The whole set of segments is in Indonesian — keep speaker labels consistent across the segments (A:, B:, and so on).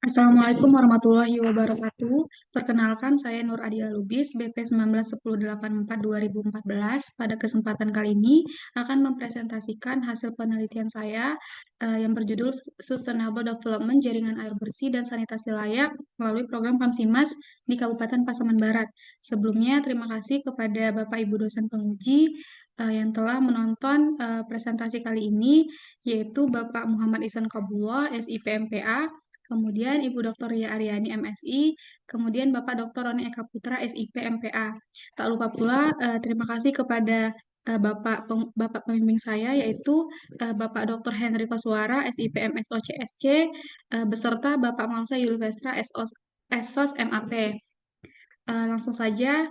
A: Assalamualaikum warahmatullahi wabarakatuh. Perkenalkan, saya Nur Adia Lubis, BP 191084-2014. Pada kesempatan kali ini akan mempresentasikan hasil penelitian saya yang berjudul Sustainable Development Jaringan Air Bersih dan Sanitasi Layak melalui program Kamsimas di Kabupaten Pasaman Barat. Sebelumnya, terima kasih kepada Bapak Ibu dosen penguji yang telah menonton presentasi kali ini, yaitu Bapak Muhammad Ihsan Qabullah, SIP MPA, kemudian Ibu Dr. Ria Aryani MSI, kemudian Bapak Dr. Roni Eka Putra SIP MPA. Tak lupa pula terima kasih kepada Bapak pembimbing saya yaitu Bapak Dr. Henry Koswara SIP MSO CSC beserta Bapak Mangsa Yulvestra SOS MAP. Langsung saja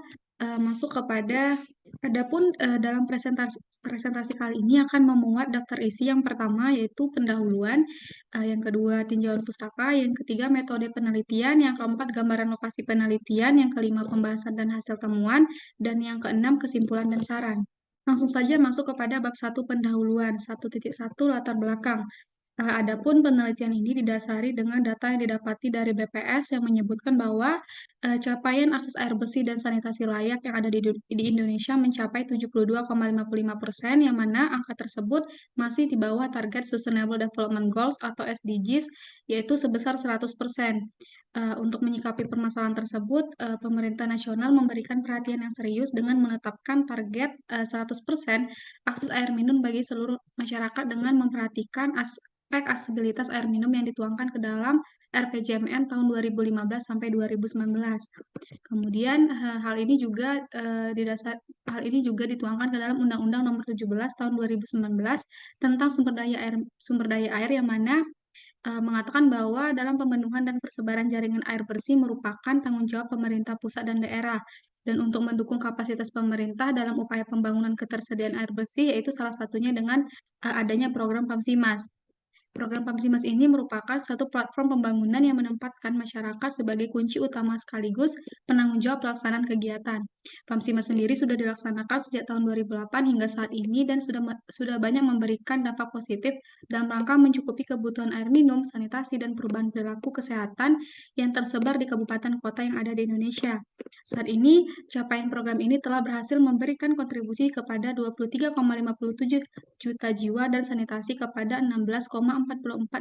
A: masuk kepada adapun dalam presentasi kali ini akan memuat daftar isi yang pertama yaitu pendahuluan, yang kedua tinjauan pustaka, yang ketiga metode penelitian, yang keempat gambaran lokasi penelitian, yang kelima pembahasan dan hasil temuan, dan yang keenam kesimpulan dan saran. Langsung saja masuk kepada bab 1 pendahuluan 1.1 latar belakang. Adapun penelitian ini didasari dengan data yang didapati dari BPS yang menyebutkan bahwa capaian akses air bersih dan sanitasi layak yang ada di Indonesia mencapai 72,55%, yang mana angka tersebut masih di bawah target Sustainable Development Goals atau SDGs, yaitu sebesar 100%. Untuk menyikapi permasalahan tersebut, pemerintah nasional memberikan perhatian yang serius dengan menetapkan target 100% akses air minum bagi seluruh masyarakat dengan memperhatikan aspek aksesibilitas air minum yang dituangkan ke dalam RPJMN tahun 2015 sampai 2019. Kemudian hal ini juga dituangkan ke dalam Undang-Undang Nomor 17 Tahun 2019 tentang sumber daya air yang mana mengatakan bahwa dalam pemenuhan dan persebaran jaringan air bersih merupakan tanggung jawab pemerintah pusat dan daerah. Dan untuk mendukung kapasitas pemerintah dalam upaya pembangunan ketersediaan air bersih, yaitu salah satunya dengan adanya program Kamsimas. Program Pamsimas ini merupakan satu platform pembangunan yang menempatkan masyarakat sebagai kunci utama sekaligus penanggung jawab pelaksanaan kegiatan. Pamsimas sendiri sudah dilaksanakan sejak tahun 2008 hingga saat ini dan sudah banyak memberikan dampak positif dalam rangka mencukupi kebutuhan air minum, sanitasi, dan perubahan perilaku kesehatan yang tersebar di kabupaten kota yang ada di Indonesia. Saat ini, capaian program ini telah berhasil memberikan kontribusi kepada 23,57 juta jiwa dan sanitasi kepada 16,44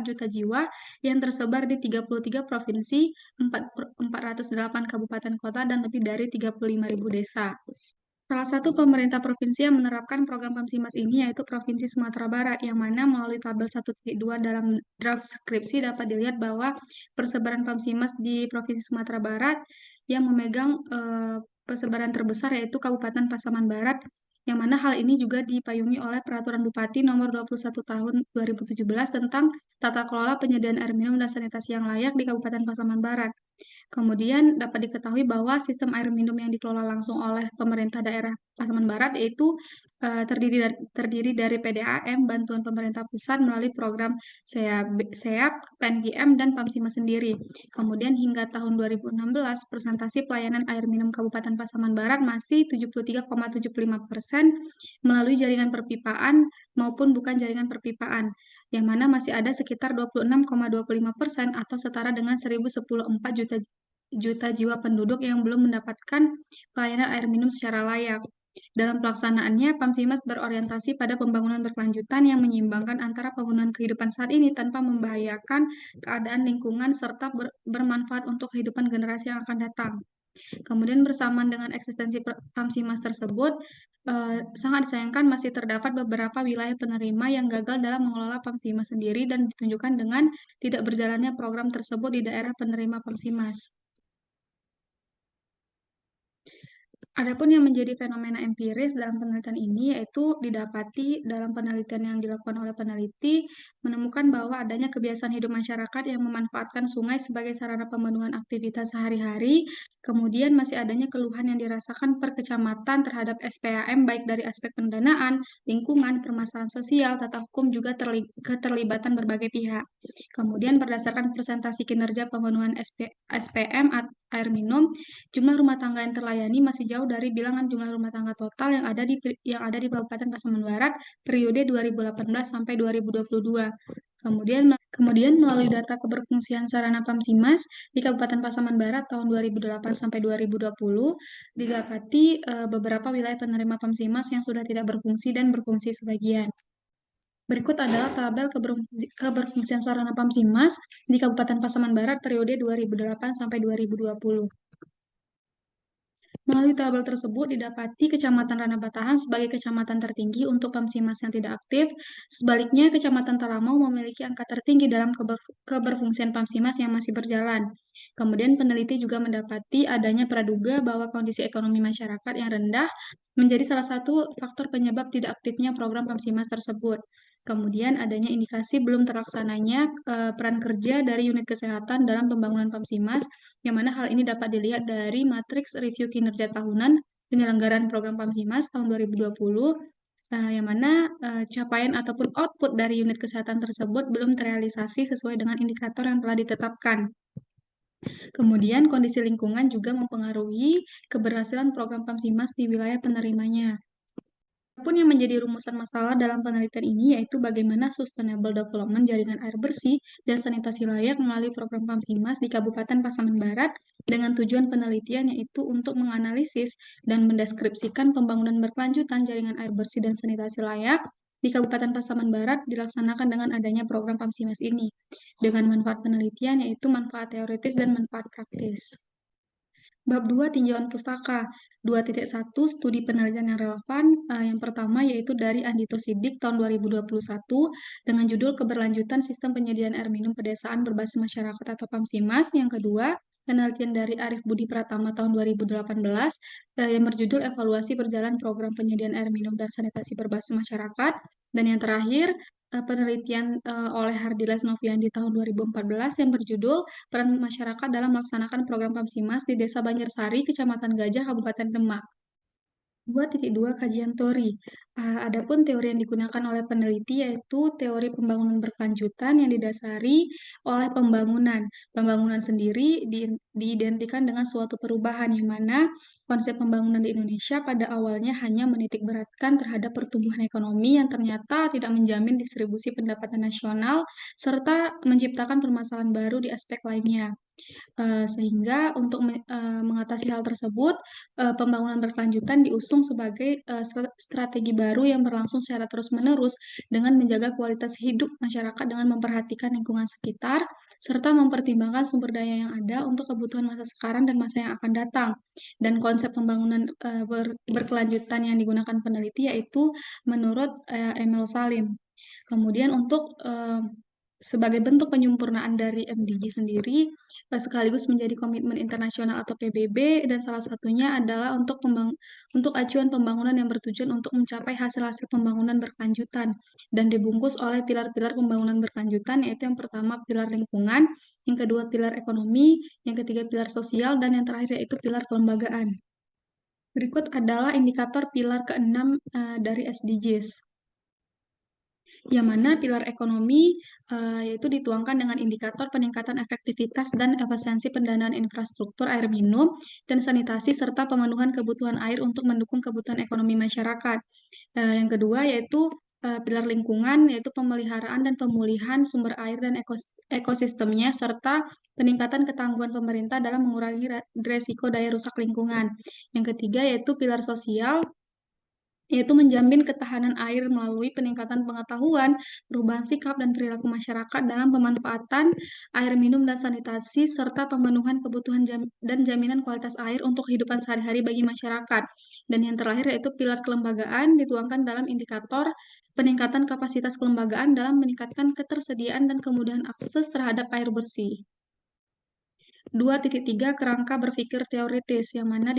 A: juta jiwa yang tersebar di 33 provinsi, 408 kabupaten kota, dan lebih dari 35.000 desa. Salah satu pemerintah provinsi yang menerapkan program Pamsimas ini yaitu Provinsi Sumatera Barat, yang mana melalui tabel 1.2 dalam draft skripsi dapat dilihat bahwa persebaran Pamsimas di Provinsi Sumatera Barat yang memegang persebaran terbesar yaitu Kabupaten Pasaman Barat, yang mana hal ini juga dipayungi oleh Peraturan Bupati Nomor 21 Tahun 2017 tentang tata kelola penyediaan air minum dan sanitasi yang layak di Kabupaten Pasaman Barat. Kemudian dapat diketahui bahwa sistem air minum yang dikelola langsung oleh pemerintah daerah Pasaman Barat yaitu terdiri dari PDAM, bantuan pemerintah pusat melalui program SEAP, PNGM, dan Pamsima sendiri. Kemudian hingga tahun 2016, presentasi pelayanan air minum Kabupaten Pasaman Barat masih 73,75% melalui jaringan perpipaan maupun bukan jaringan perpipaan, yang mana masih ada sekitar 26,25% atau setara dengan 1.014 juta jiwa penduduk yang belum mendapatkan pelayanan air minum secara layak. Dalam pelaksanaannya, Pamsimas berorientasi pada pembangunan berkelanjutan yang menyeimbangkan antara pembangunan kehidupan saat ini tanpa membahayakan keadaan lingkungan serta bermanfaat untuk kehidupan generasi yang akan datang. Kemudian bersamaan dengan eksistensi Pamsimas tersebut, sangat disayangkan masih terdapat beberapa wilayah penerima yang gagal dalam mengelola Pamsimas sendiri dan ditunjukkan dengan tidak berjalannya program tersebut di daerah penerima Pamsimas. Adapun yang menjadi fenomena empiris dalam penelitian ini yaitu didapati dalam penelitian yang dilakukan oleh peneliti menemukan bahwa adanya kebiasaan hidup masyarakat yang memanfaatkan sungai sebagai sarana pemenuhan aktivitas sehari-hari, kemudian masih adanya keluhan yang dirasakan per kecamatan terhadap SPAM baik dari aspek pendanaan, lingkungan, permasalahan sosial, tata hukum, juga keterlibatan berbagai pihak. Kemudian berdasarkan presentasi kinerja pemenuhan SPM air minum, jumlah rumah tangga yang terlayani masih jauh dari bilangan jumlah rumah tangga total yang ada di Kabupaten Pasaman Barat periode 2018 sampai 2022. Kemudian melalui data keberfungsian sarana Pamsimas di Kabupaten Pasaman Barat tahun 2008 sampai 2020 didapati beberapa wilayah penerima Pamsimas yang sudah tidak berfungsi dan berfungsi sebagian. Berikut adalah tabel keberfungsian sarana Pamsimas di Kabupaten Pasaman Barat periode 2008 sampai 2020. Melalui tabel tersebut didapati Kecamatan Ranah Batahan sebagai kecamatan tertinggi untuk Pamsimas yang tidak aktif. Sebaliknya, Kecamatan Talamau memiliki angka tertinggi dalam keberfungsian Pamsimas yang masih berjalan. Kemudian peneliti juga mendapati adanya praduga bahwa kondisi ekonomi masyarakat yang rendah menjadi salah satu faktor penyebab tidak aktifnya program Pamsimas tersebut. Kemudian adanya indikasi belum terlaksananya peran kerja dari unit kesehatan dalam pembangunan Pamsimas, yang mana hal ini dapat dilihat dari matriks review kinerja tahunan penyelenggaraan program Pamsimas tahun 2020, yang mana capaian ataupun output dari unit kesehatan tersebut belum terrealisasi sesuai dengan indikator yang telah ditetapkan. Kemudian kondisi lingkungan juga mempengaruhi keberhasilan program Pamsimas di wilayah penerimanya. Pun yang menjadi rumusan masalah dalam penelitian ini yaitu bagaimana sustainable development jaringan air bersih dan sanitasi layak melalui program Pamsimas di Kabupaten Pasaman Barat dengan tujuan penelitian yaitu untuk menganalisis dan mendeskripsikan pembangunan berkelanjutan jaringan air bersih dan sanitasi layak di Kabupaten Pasaman Barat dilaksanakan dengan adanya program Pamsimas ini dengan manfaat penelitian yaitu manfaat teoritis dan manfaat praktis. Bab 2 tinjauan pustaka. 2.1 studi penelitian yang relevan. Yang pertama yaitu dari Andito Sidik tahun 2021 dengan judul Keberlanjutan Sistem Penyediaan Air Minum Pedesaan Berbasis Masyarakat atau Pamsimas. Yang kedua, penelitian dari Arif Budi Pratama tahun 2018 yang berjudul Evaluasi Berjalan Program Penyediaan Air Minum dan Sanitasi Berbasis Masyarakat. Dan yang terakhir, penelitian oleh Hardilas Noviandi tahun 2014 yang berjudul Peran Masyarakat dalam Melaksanakan Program Pamsimas di Desa Banjarsari, Kecamatan Gajah, Kabupaten Demak. 2.2 Kajian teori. Adapun teori yang digunakan oleh peneliti yaitu teori pembangunan berkelanjutan yang didasari oleh pembangunan. Pembangunan sendiri diidentikan dengan suatu perubahan yang mana konsep pembangunan di Indonesia pada awalnya hanya menitikberatkan terhadap pertumbuhan ekonomi yang ternyata tidak menjamin distribusi pendapatan nasional serta menciptakan permasalahan baru di aspek lainnya. Sehingga untuk mengatasi hal tersebut, pembangunan berkelanjutan diusung sebagai strategi baru yang berlangsung secara terus-menerus dengan menjaga kualitas hidup masyarakat dengan memperhatikan lingkungan sekitar, serta mempertimbangkan sumber daya yang ada untuk kebutuhan masa sekarang dan masa yang akan datang. Dan konsep pembangunan berkelanjutan yang digunakan peneliti yaitu menurut Emil Salim. Kemudian untuk sebagai bentuk penyempurnaan dari MDG sendiri, sekaligus menjadi komitmen internasional atau PBB, dan salah satunya adalah untuk acuan pembangunan yang bertujuan untuk mencapai hasil-hasil pembangunan berkelanjutan, dan dibungkus oleh pilar-pilar pembangunan berkelanjutan, yaitu yang pertama pilar lingkungan, yang kedua pilar ekonomi, yang ketiga pilar sosial, dan yang terakhir yaitu pilar kelembagaan. Berikut adalah indikator pilar ke-6 dari SDGs. Yang mana pilar ekonomi yaitu dituangkan dengan indikator peningkatan efektivitas dan efisiensi pendanaan infrastruktur air minum dan sanitasi serta pemenuhan kebutuhan air untuk mendukung kebutuhan ekonomi masyarakat. Yang kedua yaitu pilar lingkungan, yaitu pemeliharaan dan pemulihan sumber air dan ekosistemnya, serta peningkatan ketangguhan pemerintah dalam mengurangi resiko daya rusak lingkungan. Yang ketiga yaitu pilar sosial, yaitu menjamin ketahanan air melalui peningkatan pengetahuan, perubahan sikap dan perilaku masyarakat dalam pemanfaatan air minum dan sanitasi, serta pemenuhan kebutuhan dan jaminan kualitas air untuk kehidupan sehari-hari bagi masyarakat. Dan yang terakhir yaitu pilar kelembagaan dituangkan dalam indikator peningkatan kapasitas kelembagaan dalam meningkatkan ketersediaan dan kemudahan akses terhadap air bersih. 2.3 Kerangka berpikir teoritis, yang mana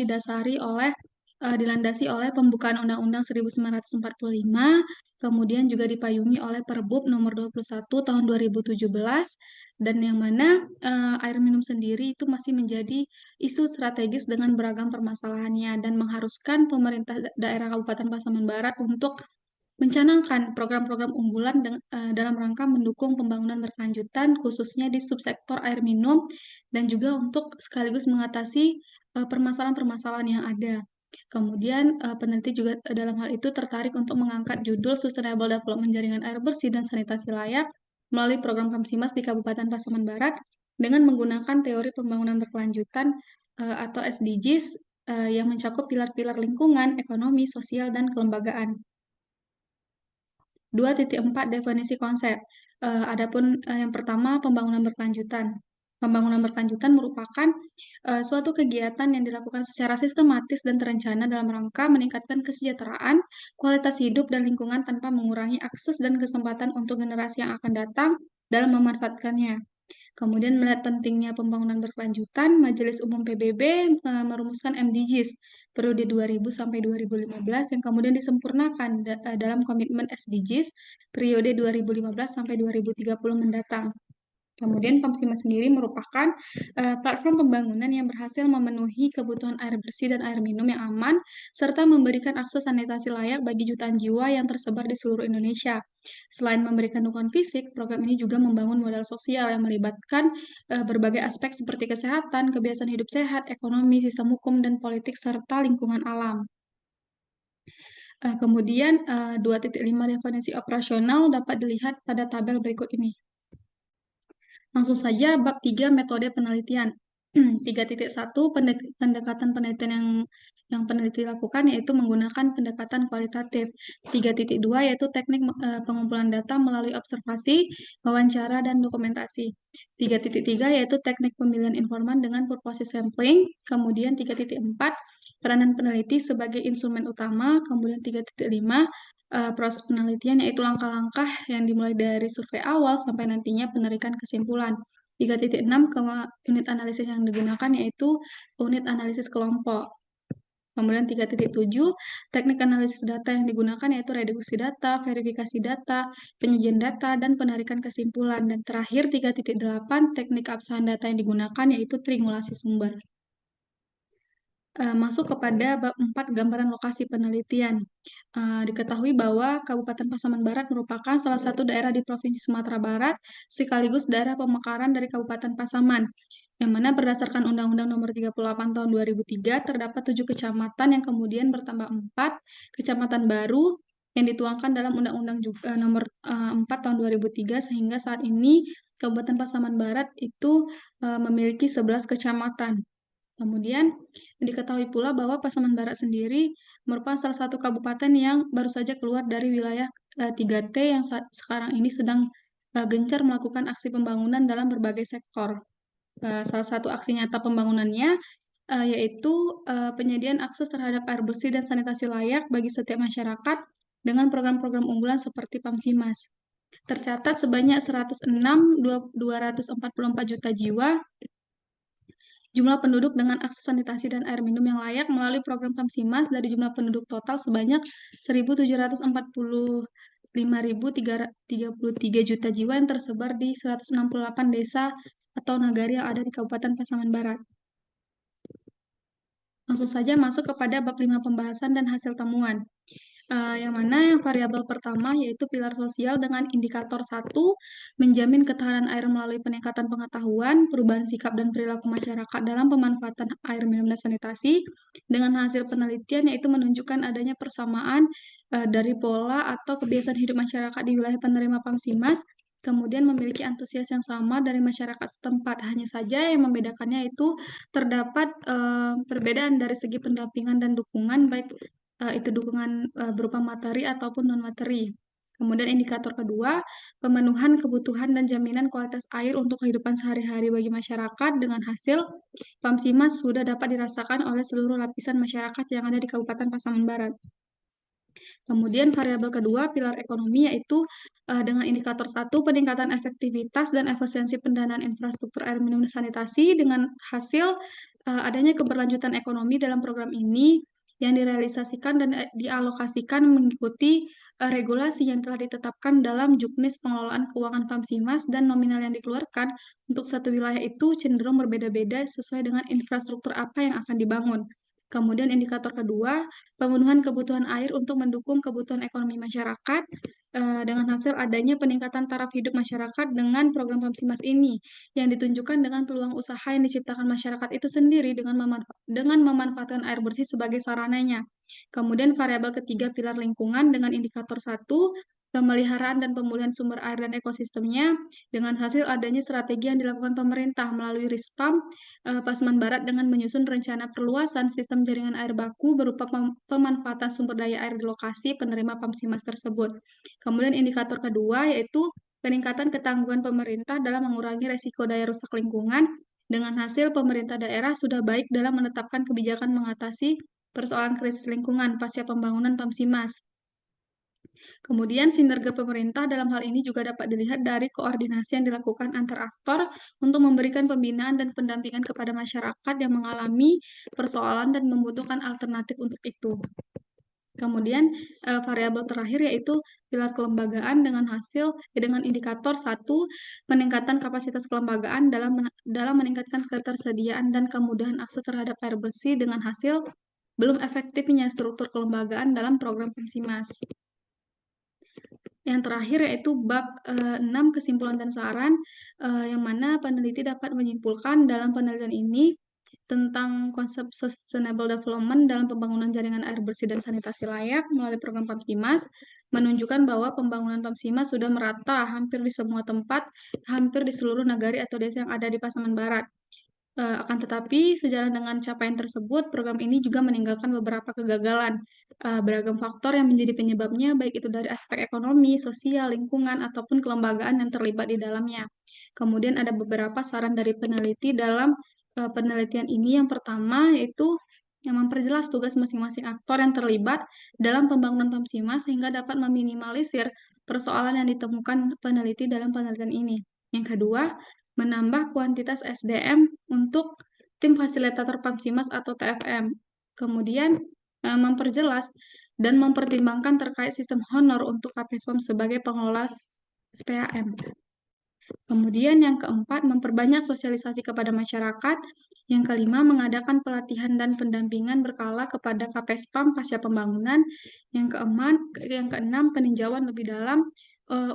A: dilandasi oleh pembukaan Undang-Undang 1945, kemudian juga dipayungi oleh Perbup nomor 21 tahun 2017, dan yang mana air minum sendiri itu masih menjadi isu strategis dengan beragam permasalahannya dan mengharuskan pemerintah daerah Kabupaten Pasaman Barat untuk mencanangkan program-program unggulan dalam rangka mendukung pembangunan berkelanjutan khususnya di subsektor air minum dan juga untuk sekaligus mengatasi permasalahan-permasalahan yang ada. Kemudian peneliti juga dalam hal itu tertarik untuk mengangkat judul Sustainable Development Jaringan Air Bersih dan Sanitasi Layak melalui program Kamsimas di Kabupaten Pasaman Barat dengan menggunakan teori pembangunan berkelanjutan atau SDGs yang mencakup pilar-pilar lingkungan, ekonomi, sosial, dan kelembagaan. 2.4 definisi konsep. Adapun yang pertama, pembangunan berkelanjutan. Pembangunan berkelanjutan merupakan suatu kegiatan yang dilakukan secara sistematis dan terencana dalam rangka meningkatkan kesejahteraan, kualitas hidup, dan lingkungan tanpa mengurangi akses dan kesempatan untuk generasi yang akan datang dalam memanfaatkannya. Kemudian melihat pentingnya pembangunan berkelanjutan, Majelis Umum PBB merumuskan MDGs periode 2000 sampai 2015 yang kemudian disempurnakan dalam komitmen SDGs periode 2015 sampai 2030 mendatang. Kemudian Pamsima sendiri merupakan platform pembangunan yang berhasil memenuhi kebutuhan air bersih dan air minum yang aman, serta memberikan akses sanitasi layak bagi jutaan jiwa yang tersebar di seluruh Indonesia. Selain memberikan dukungan fisik, program ini juga membangun modal sosial yang melibatkan berbagai aspek seperti kesehatan, kebiasaan hidup sehat, ekonomi, sistem hukum, dan politik, serta lingkungan alam. Kemudian 2.5 definisi operasional dapat dilihat pada tabel berikut ini. Langsung saja bab 3 metode penelitian. 3.1 pendekatan penelitian yang peneliti lakukan yaitu menggunakan pendekatan kualitatif. 3.2 yaitu teknik pengumpulan data melalui observasi, wawancara, dan dokumentasi. 3.3 yaitu teknik pemilihan informan dengan purpose sampling. Kemudian 3.4 peranan peneliti sebagai instrumen utama. Kemudian 3.5 proses penelitian yaitu langkah-langkah yang dimulai dari survei awal sampai nantinya penarikan kesimpulan. 3.6 unit analisis yang digunakan yaitu unit analisis kelompok. Kemudian 3.7 teknik analisis data yang digunakan yaitu reduksi data, verifikasi data, penyajian data, dan penarikan kesimpulan. Dan terakhir 3.8 teknik keabsahan data yang digunakan yaitu triangulasi sumber. Masuk kepada bab 4 gambaran lokasi penelitian. Diketahui bahwa Kabupaten Pasaman Barat merupakan salah satu daerah di Provinsi Sumatera Barat sekaligus daerah pemekaran dari Kabupaten Pasaman, yang mana berdasarkan Undang-Undang Nomor 38 Tahun 2003 terdapat 7 kecamatan yang kemudian bertambah 4 kecamatan baru yang dituangkan dalam Undang-Undang Nomor 4 Tahun 2003 sehingga saat ini Kabupaten Pasaman Barat itu memiliki 11 kecamatan. Kemudian diketahui pula bahwa Pasaman Barat sendiri merupakan salah satu kabupaten yang baru saja keluar dari wilayah 3T yang sekarang ini sedang gencar melakukan aksi pembangunan dalam berbagai sektor. Salah satu aksi nyata pembangunannya yaitu penyediaan akses terhadap air bersih dan sanitasi layak bagi setiap masyarakat dengan program-program unggulan seperti Pamsimas. Tercatat sebanyak 106.244 juta jiwa jumlah penduduk dengan akses sanitasi dan air minum yang layak melalui program Kamsimas dari jumlah penduduk total sebanyak 1.745.333 juta jiwa yang tersebar di 168 desa atau nagari yang ada di Kabupaten Pasaman Barat. Langsung saja masuk kepada bab 5 pembahasan dan hasil temuan. Yang mana yang variabel pertama yaitu pilar sosial dengan indikator 1 menjamin ketahanan air melalui peningkatan pengetahuan, perubahan sikap dan perilaku masyarakat dalam pemanfaatan air minum dan sanitasi. Dengan hasil penelitian yaitu menunjukkan adanya persamaan dari pola atau kebiasaan hidup masyarakat di wilayah penerima Pamsimas, kemudian memiliki antusias yang sama dari masyarakat setempat. Hanya saja yang membedakannya itu terdapat perbedaan dari segi pendampingan dan dukungan baik itu dukungan berupa materi ataupun non-materi. Kemudian indikator kedua, pemenuhan kebutuhan dan jaminan kualitas air untuk kehidupan sehari-hari bagi masyarakat dengan hasil Pamsimas sudah dapat dirasakan oleh seluruh lapisan masyarakat yang ada di Kabupaten Pasaman Barat. Kemudian variabel kedua, pilar ekonomi, yaitu dengan indikator 1, peningkatan efektivitas dan efisiensi pendanaan infrastruktur air minum dan sanitasi dengan hasil adanya keberlanjutan ekonomi dalam program ini yang direalisasikan dan dialokasikan mengikuti regulasi yang telah ditetapkan dalam Juknis Pengelolaan Keuangan Pamsimas dan nominal yang dikeluarkan untuk satu wilayah itu cenderung berbeda-beda sesuai dengan infrastruktur apa yang akan dibangun. Kemudian indikator kedua, pemenuhan kebutuhan air untuk mendukung kebutuhan ekonomi masyarakat dengan hasil adanya peningkatan taraf hidup masyarakat dengan program Pamsimas ini yang ditunjukkan dengan peluang usaha yang diciptakan masyarakat itu sendiri dengan memanfaatkan air bersih sebagai sarananya. Kemudian variabel ketiga pilar lingkungan dengan indikator 1 pemeliharaan dan pemulihan sumber air dan ekosistemnya dengan hasil adanya strategi yang dilakukan pemerintah melalui Rispam Pasaman Barat dengan menyusun rencana perluasan sistem jaringan air baku berupa pemanfaatan sumber daya air di lokasi penerima PAMSIMAS tersebut. Kemudian indikator kedua yaitu peningkatan ketangguhan pemerintah dalam mengurangi resiko daya rusak lingkungan dengan hasil pemerintah daerah sudah baik dalam menetapkan kebijakan mengatasi persoalan krisis lingkungan pasca pembangunan PAMSIMAS. Kemudian sinergi pemerintah dalam hal ini juga dapat dilihat dari koordinasi yang dilakukan antar aktor untuk memberikan pembinaan dan pendampingan kepada masyarakat yang mengalami persoalan dan membutuhkan alternatif untuk itu. Kemudian variabel terakhir yaitu pilar kelembagaan dengan indikator 1 peningkatan kapasitas kelembagaan dalam meningkatkan ketersediaan dan kemudahan akses terhadap air bersih dengan hasil belum efektifnya struktur kelembagaan dalam program PAMSIMAS. Yang terakhir yaitu bab 6 kesimpulan dan saran yang mana peneliti dapat menyimpulkan dalam penelitian ini tentang konsep sustainable development dalam pembangunan jaringan air bersih dan sanitasi layak melalui program PAMSIMAS menunjukkan bahwa pembangunan PAMSIMAS sudah merata hampir di semua tempat, hampir di seluruh nagari atau desa yang ada di Pasaman Barat. Akan tetapi, sejalan dengan capaian tersebut, program ini juga meninggalkan beberapa kegagalan. Beragam faktor yang menjadi penyebabnya, baik itu dari aspek ekonomi, sosial, lingkungan, ataupun kelembagaan yang terlibat di dalamnya. Kemudian ada beberapa saran dari peneliti dalam penelitian ini. Yang pertama yaitu yang memperjelas tugas masing-masing aktor yang terlibat dalam pembangunan PAMSIMAS sehingga dapat meminimalisir persoalan yang ditemukan peneliti dalam penelitian ini. Yang kedua, menambah kuantitas SDM untuk tim fasilitator PAMSIMAS atau TFM. Kemudian memperjelas dan mempertimbangkan terkait sistem honor untuk KPSPAM sebagai pengelola SPAM. Kemudian yang keempat, memperbanyak sosialisasi kepada masyarakat. Yang kelima, mengadakan pelatihan dan pendampingan berkala kepada KPSPAM pasca pembangunan. Yang keenam, peninjauan lebih dalam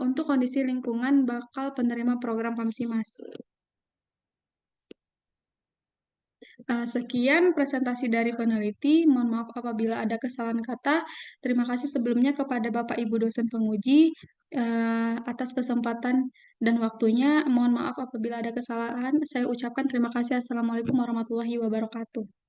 A: untuk kondisi lingkungan bakal penerima program PAMSIMAS. Sekian presentasi dari peneliti. Mohon maaf apabila ada kesalahan kata. Terima kasih sebelumnya kepada Bapak Ibu dosen penguji atas kesempatan dan waktunya. Mohon maaf apabila ada kesalahan. Saya ucapkan terima kasih. Assalamualaikum warahmatullahi wabarakatuh.